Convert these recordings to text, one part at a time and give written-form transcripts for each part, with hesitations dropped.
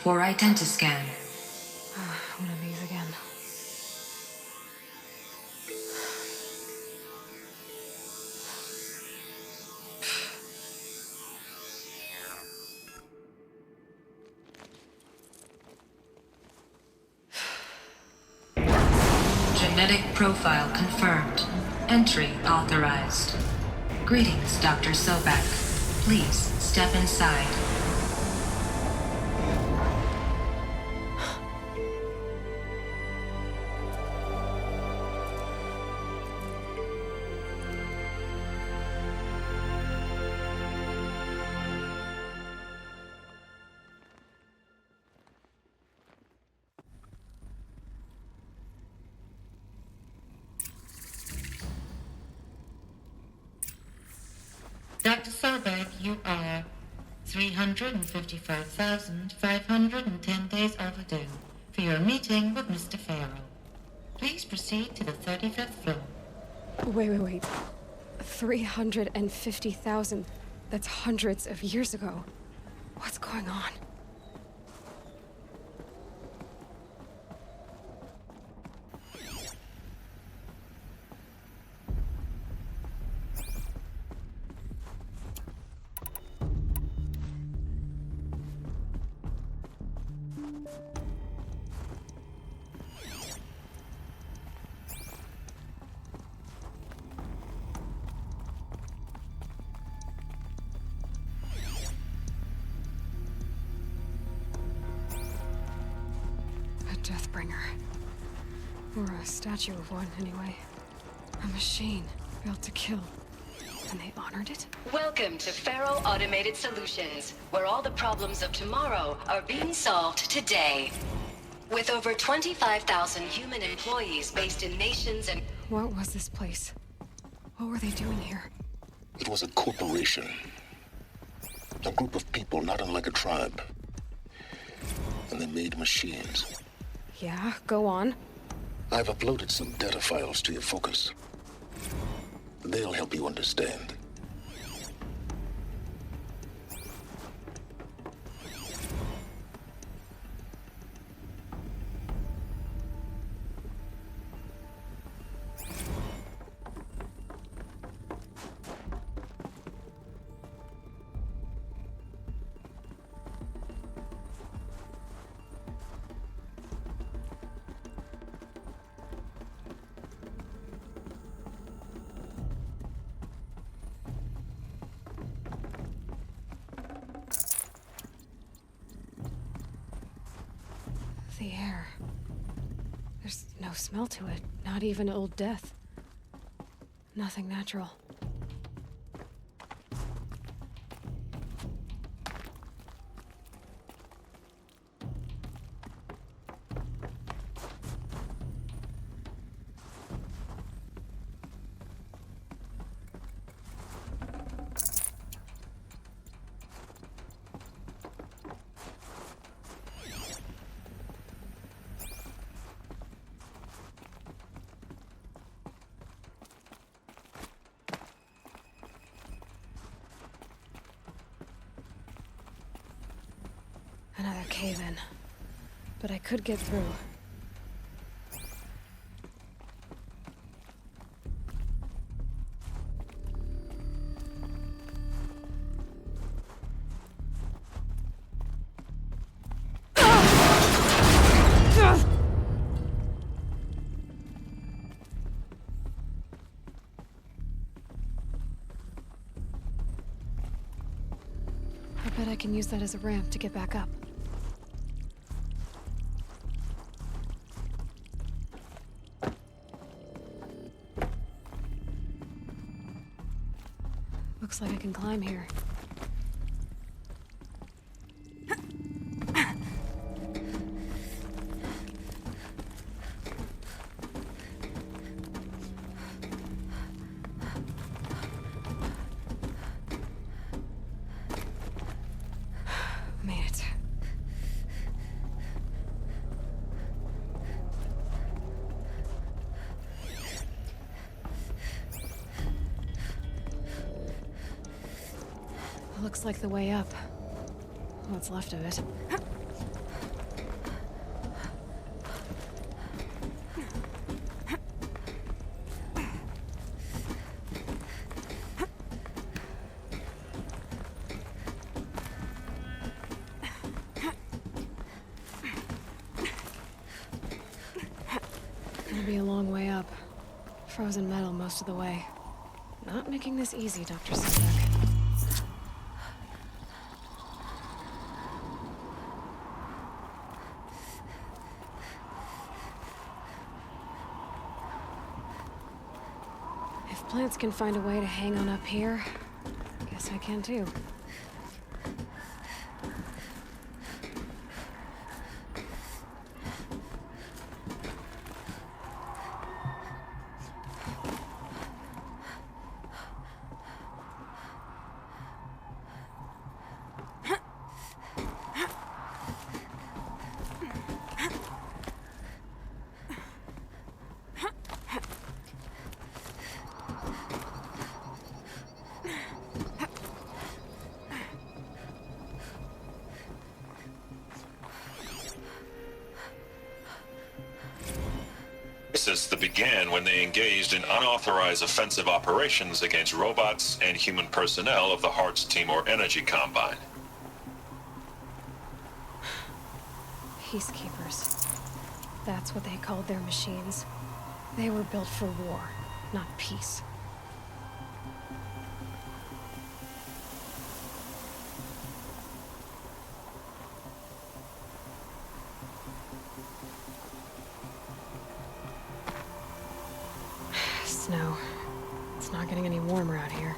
for identiscan. One of these again. Genetic profile confirmed. Entry authorized. Greetings, Dr. Sobek. Please step inside. Dr. Sobek, you are 355,510 days overdue for your meeting with Mr. Farrell. Please proceed to the 35th floor. Wait. 350,000. That's hundreds of years ago. What's going on? Deathbringer. Or a statue of one, anyway. A machine built to kill. And they honored it? Welcome to Faro Automated Solutions, where all the problems of tomorrow are being solved today. With over 25,000 human employees based in nations and... What was this place? What were they doing here? It was a corporation. A group of people not unlike a tribe. And they made machines. Yeah, go on. I've uploaded some data files to your focus. They'll help you understand. The air. There's no smell to it, not even old death. Nothing natural. Another cave-in. But I could get through. I bet I can use that as a ramp to get back up. Looks like I can climb here. Made it. Looks like the way up. What's left of it. Gonna be a long way up. Frozen metal most of the way. Not making this easy, Dr. Sobek. If plants can find a way to hang on up here, guess I can too. That began when they engaged in unauthorized offensive operations against robots and human personnel of the Hearts Timor Energy Combine. Peacekeepers. That's what they called their machines. They were built for war, not peace. Snow. It's not getting any warmer out here.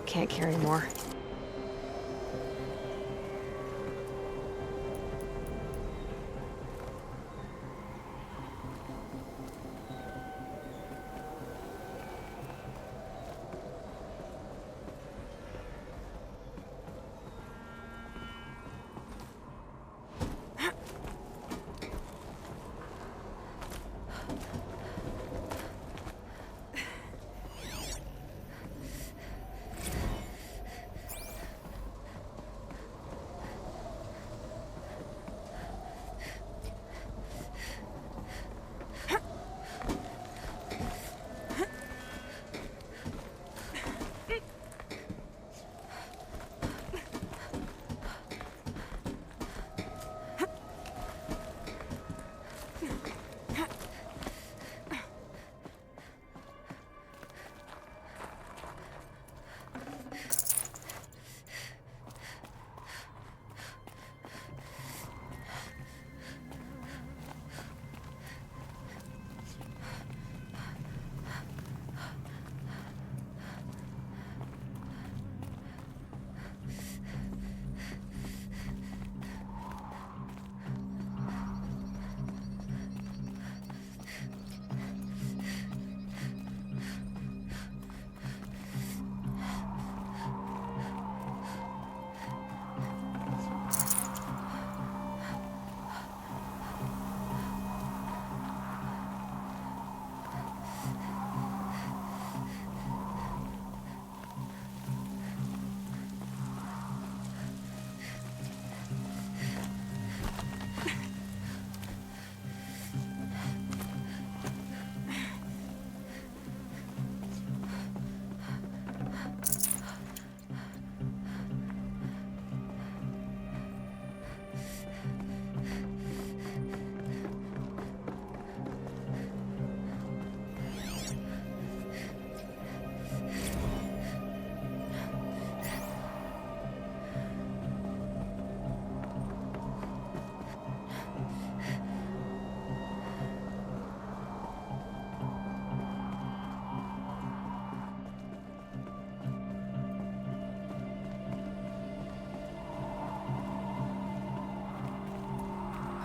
Can't carry more.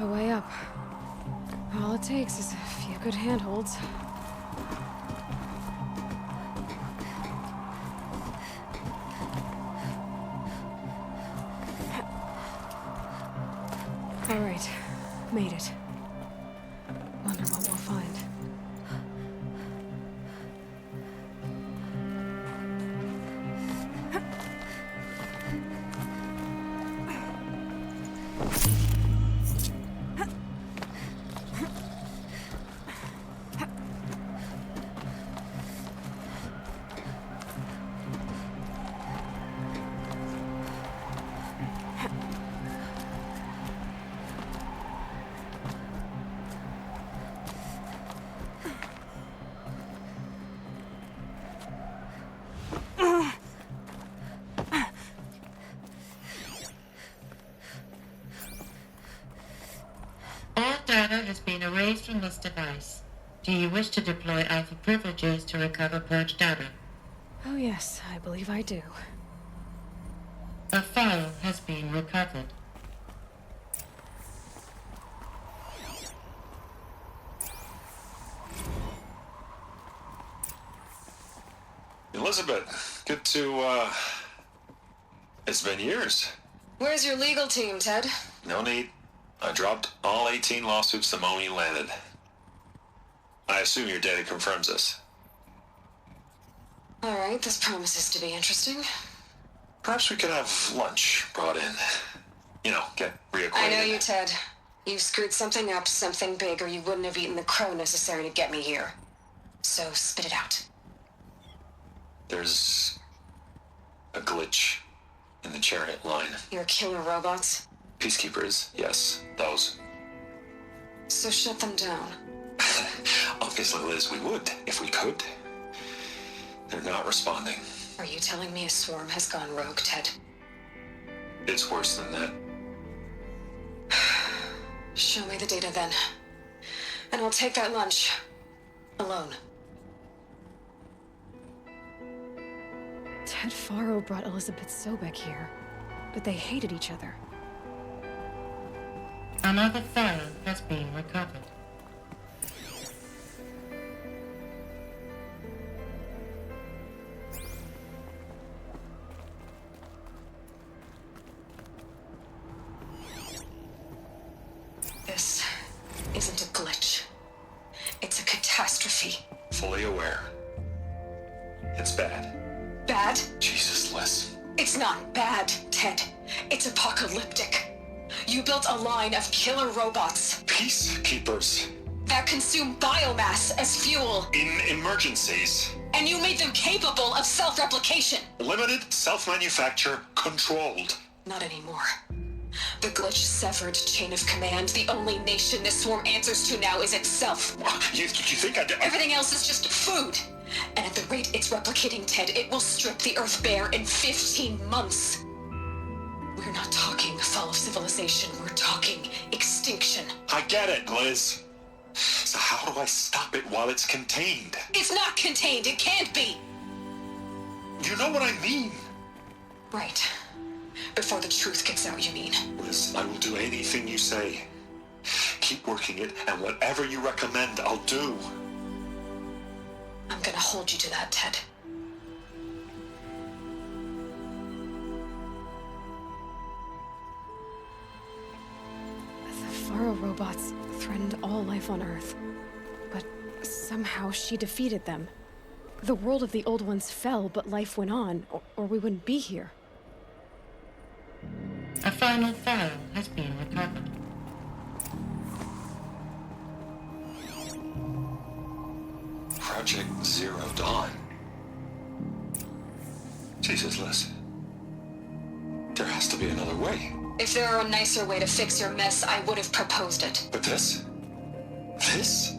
the way up. All it takes is a few good handholds. All right, made it. Wonder what we'll find. All data has been erased from this device. Do you wish to deploy Alpha privileges to recover purged data? Oh yes, I believe I do. A file has been recovered. Elizabeth, good to, it's been years. Where's your legal team, Ted? No need. I dropped all 18 lawsuits the moment you landed. I assume your data confirms this. All right, this promises to be interesting. Perhaps we could have lunch brought in. You know, get reacquainted. I know you, Ted. You screwed something up, something big, or you wouldn't have eaten the crow necessary to get me here. So spit it out. There's a glitch in the chariot line. Your killer robots? Peacekeepers, yes, those. So shut them down. Obviously, Liz, we would, if we could. They're not responding. Are you telling me a swarm has gone rogue, Ted? It's worse than that. Show me the data then. And I'll take that lunch. Alone. Ted Faro brought Elizabeth Sobek here, but they hated each other. Another file has been recovered. This isn't a glitch. It's a catastrophe. Fully aware. It's bad. Bad? Jesus, Liz. It's not bad, Ted. It's apocalyptic. You built a line of killer robots Peacekeepers. that consume biomass as fuel, In emergencies. and you made them capable of self-replication. Limited, self-manufacture, controlled. Not anymore. The glitch severed chain of command. The only nation this swarm answers to now is itself. You think I'd... Everything else is just food. And at the rate it's replicating, Ted, it will strip the Earth bare in 15 months. We're not talking fall of civilization. We're talking extinction. I get it, Liz. So how do I stop it while it's contained? It's not contained. It can't be. You know what I mean. Right. Before the truth gets out, you mean? Liz, I will do anything you say. Keep working it, and whatever you recommend, I'll do. I'm gonna hold you to that, Ted. The Faro robots threatened all life on Earth. But somehow she defeated them. The world of the old ones fell, but life went on, or we wouldn't be here. A final file has been recovered. Project Zero Dawn. Jesus, Liz. There has to be another way. If there were a nicer way to fix your mess, I would have proposed it. But this? This?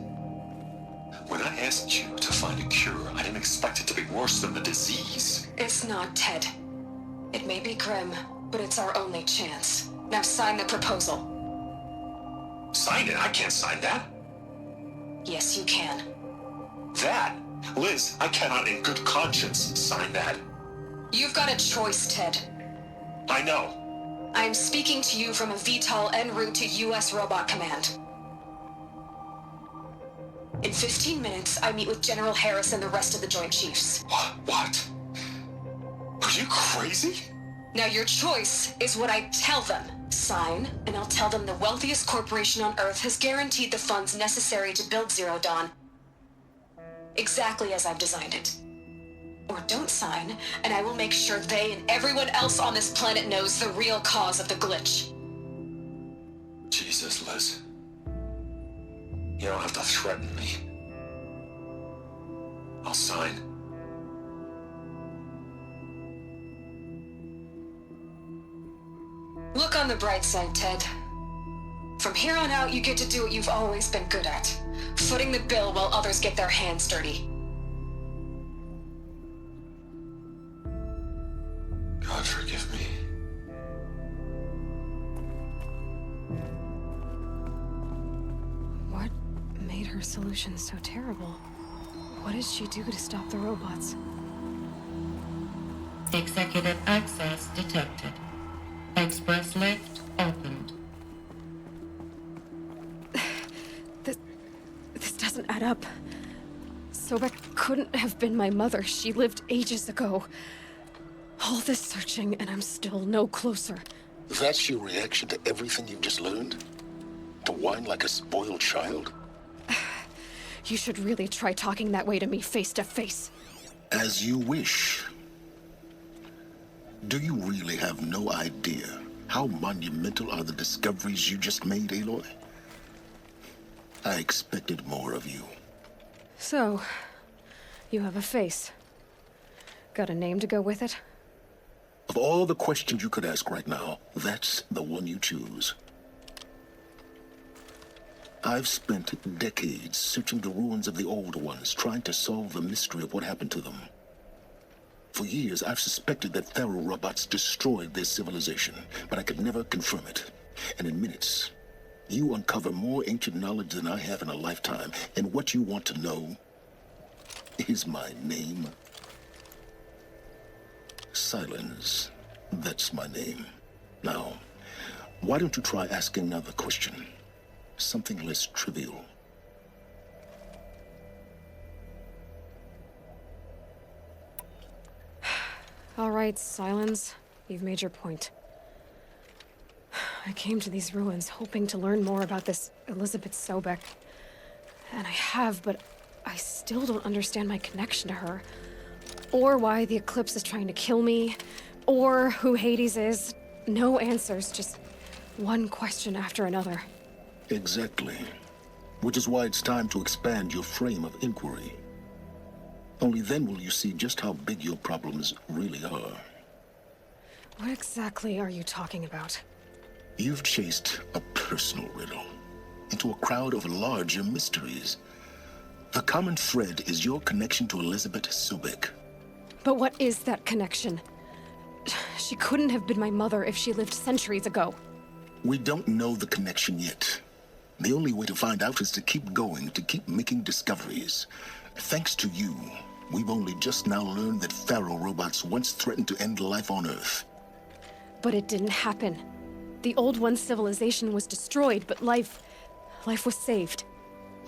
When I asked you to find a cure, I didn't expect it to be worse than the disease. It's not, Ted. It may be grim, but it's our only chance. Now sign the proposal. Sign it? I can't sign that. Yes, you can. That? Liz, I cannot in good conscience sign that. You've got a choice, Ted. I know. I am speaking to you from a VTOL en route to U.S. Robot Command. In 15 minutes, I meet with General Harris and the rest of the Joint Chiefs. What? Are you crazy? Now your choice is what I tell them. Sign, and I'll tell them the wealthiest corporation on Earth has guaranteed the funds necessary to build Zero Dawn. Exactly as I've designed it. Or don't sign, and I will make sure they and everyone else on this planet knows the real cause of the glitch. Jesus, Liz. You don't have to threaten me. I'll sign. Look on the bright side, Ted. From here on out, you get to do what you've always been good at. Footing the bill while others get their hands dirty. God forgive me. What made her solution so terrible? What did she do to stop the robots? Executive access detected. Express lift opened. This doesn't add up. Sobek couldn't have been my mother. She lived ages ago. All this searching, and I'm still no closer. That's your reaction to everything you've just learned? To whine like a spoiled child? You should really try talking that way to me face to face. As you wish. Do you really have no idea how monumental are the discoveries you just made, Aloy? I expected more of you. So, you have a face. Got a name to go with it? Of all the questions you could ask right now, that's the one you choose. I've spent decades searching the ruins of the older ones, trying to solve the mystery of what happened to them. For years, I've suspected that Faro robots destroyed their civilization, but I could never confirm it. And in minutes, you uncover more ancient knowledge than I have in a lifetime. And what you want to know is my name. Silence. That's my name. Now, why don't you try asking another question? Something less trivial. All right, Silence. You've made your point. I came to these ruins hoping to learn more about this Elizabeth Sobek. And I have, but I still don't understand my connection to her. Or why the Eclipse is trying to kill me. Or who Hades is. No answers, just one question after another. Exactly. Which is why it's time to expand your frame of inquiry. Only then will you see just how big your problems really are. What exactly are you talking about? You've chased a personal riddle into a crowd of larger mysteries. The common thread is your connection to Elizabeth Sobek. But what is that connection? She couldn't have been my mother if she lived centuries ago. We don't know the connection yet. The only way to find out is to keep going, to keep making discoveries. Thanks to you, we've only just now learned that Faro robots once threatened to end life on Earth. But it didn't happen. The Old One's civilization was destroyed, but life was saved.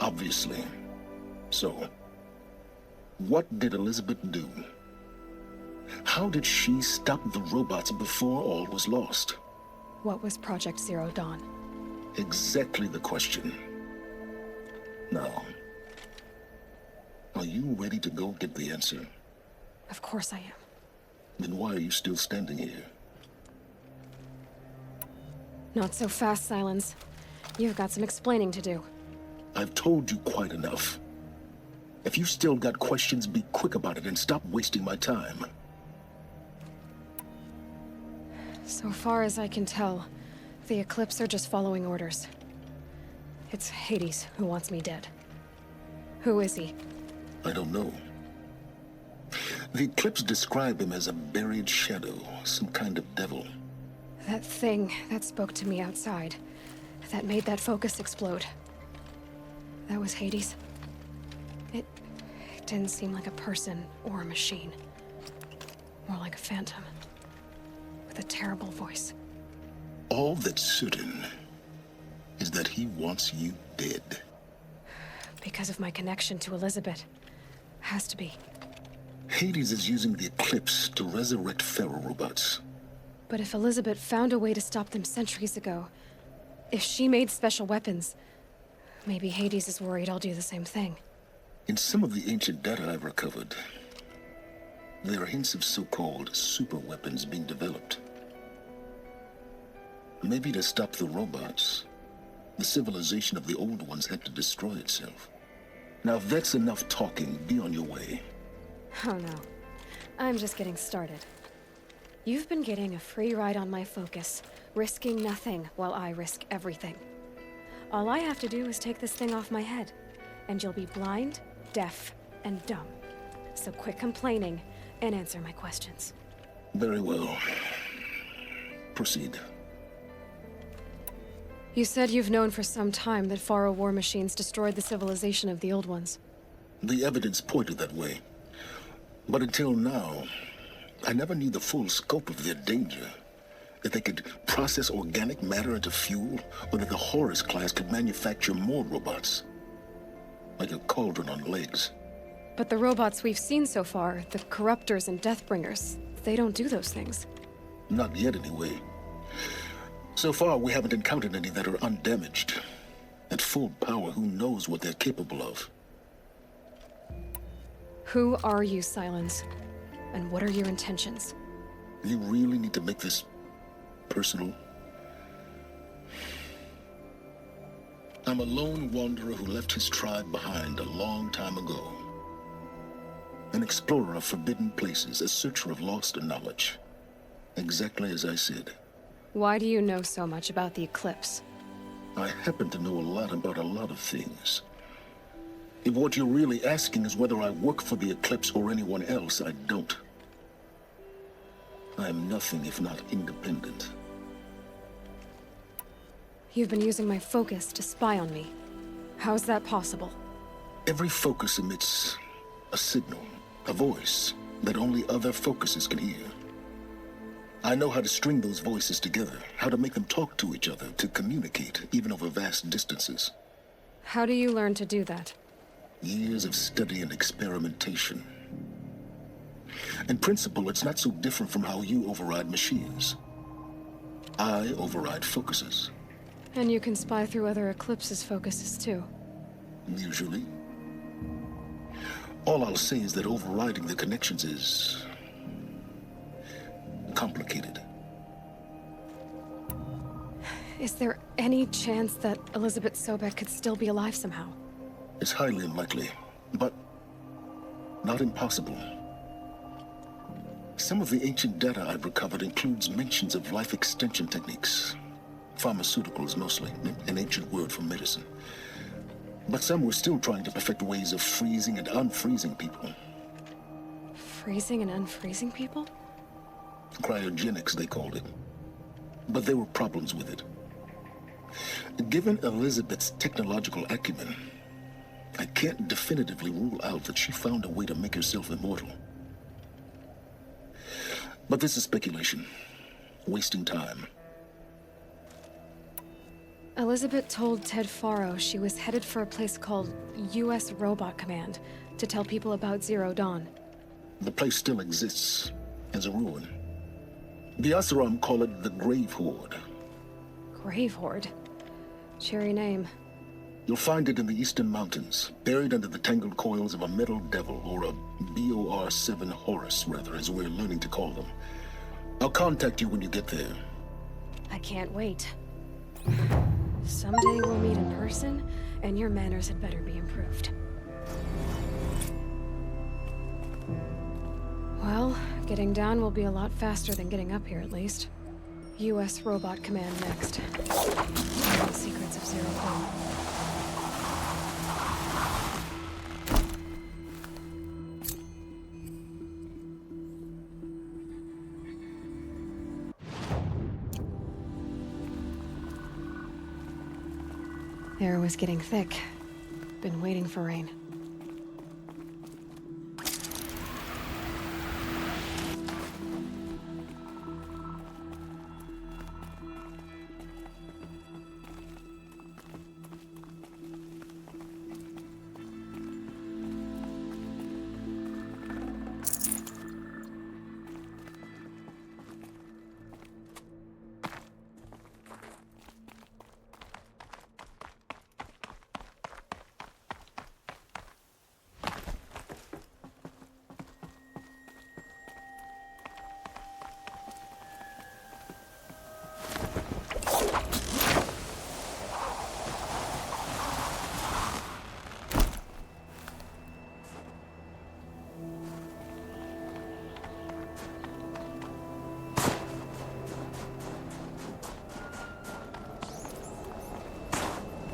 Obviously. So, what did Elizabeth do? How did she stop the robots before all was lost? What was Project Zero Dawn? Exactly the question. Now, are you ready to go get the answer? Of course I am. Then why are you still standing here? Not so fast, Silence. You've got some explaining to do. I've told you quite enough. If you've still got questions, be quick about it and stop wasting my time. So far as I can tell, the Eclipse are just following orders. It's Hades who wants me dead. Who is he? I don't know. The Eclipse describe him as a buried shadow, some kind of devil. That thing that spoke to me outside, that made that focus explode. That was Hades. It didn't seem like a person or a machine. More like a phantom. With a terrible voice. All that's certain is that he wants you dead. Because of my connection to Elizabeth. Has to be. Hades is using the Eclipse to resurrect Pharaoh robots. But if Elizabeth found a way to stop them centuries ago, if she made special weapons, maybe Hades is worried I'll do the same thing. In some of the ancient data I've recovered, there are hints of so-called super weapons being developed. Maybe to stop the robots, the civilization of the old ones had to destroy itself. Now, if that's enough talking, be on your way. Oh no. I'm just getting started. You've been getting a free ride on my focus, risking nothing while I risk everything. All I have to do is take this thing off my head, and you'll be blind, deaf, and dumb. So quit complaining and answer my questions. Very well. Proceed. You said you've known for some time that Pharaoh war machines destroyed the civilization of the old ones. The evidence pointed that way. But until now, I never knew the full scope of their danger. That they could process organic matter into fuel, or that the Horus class could manufacture more robots. Like a cauldron on legs. But the robots we've seen so far, the Corruptors and Deathbringers, they don't do those things. Not yet, anyway. So far, we haven't encountered any that are undamaged. At full power, who knows what they're capable of? Who are you, Silence? And what are your intentions? You really need to make this personal? I'm a lone wanderer who left his tribe behind a long time ago. An explorer of forbidden places, a searcher of lost knowledge. Exactly as I said. Why do you know so much about the Eclipse? I happen to know a lot about a lot of things. If what you're really asking is whether I work for the Eclipse or anyone else, I don't. I am nothing if not independent. You've been using my focus to spy on me. How's that possible? Every focus emits a signal, a voice that only other focuses can hear. I know how to string those voices together, how to make them talk to each other, to communicate, even over vast distances. How do you learn to do that? Years of study and experimentation. In principle, it's not so different from how you override machines. I override focuses. And you can spy through other Eclipse's focuses too. Usually. All I'll say is that overriding the connections is complicated. Is there any chance that Elizabeth Sobek could still be alive somehow? It's highly unlikely, but not impossible. Some of the ancient data I've recovered includes mentions of life extension techniques. Pharmaceuticals, mostly, an ancient word for medicine. But some were still trying to perfect ways of freezing and unfreezing people. Freezing and unfreezing people? Cryogenics, they called it. But there were problems with it. Given Elizabeth's technological acumen, I can't definitively rule out that she found a way to make herself immortal. But this is speculation. Wasting time. Elizabeth told Ted Faro she was headed for a place called U.S. Robot Command to tell people about Zero Dawn. The place still exists as a ruin. The Asaram call it the Grave Horde. Grave Horde? Cheery name. You'll find it in the Eastern Mountains, buried under the tangled coils of a metal devil, or a BOR-7 Horus, rather, as we're learning to call them. I'll contact you when you get there. I can't wait. Someday we'll meet in person, and your manners had better be improved. Well, getting down will be a lot faster than getting up here, at least. U.S. Robot Command next. The secrets of Zero Dawn. Air was getting thick. Been waiting for rain.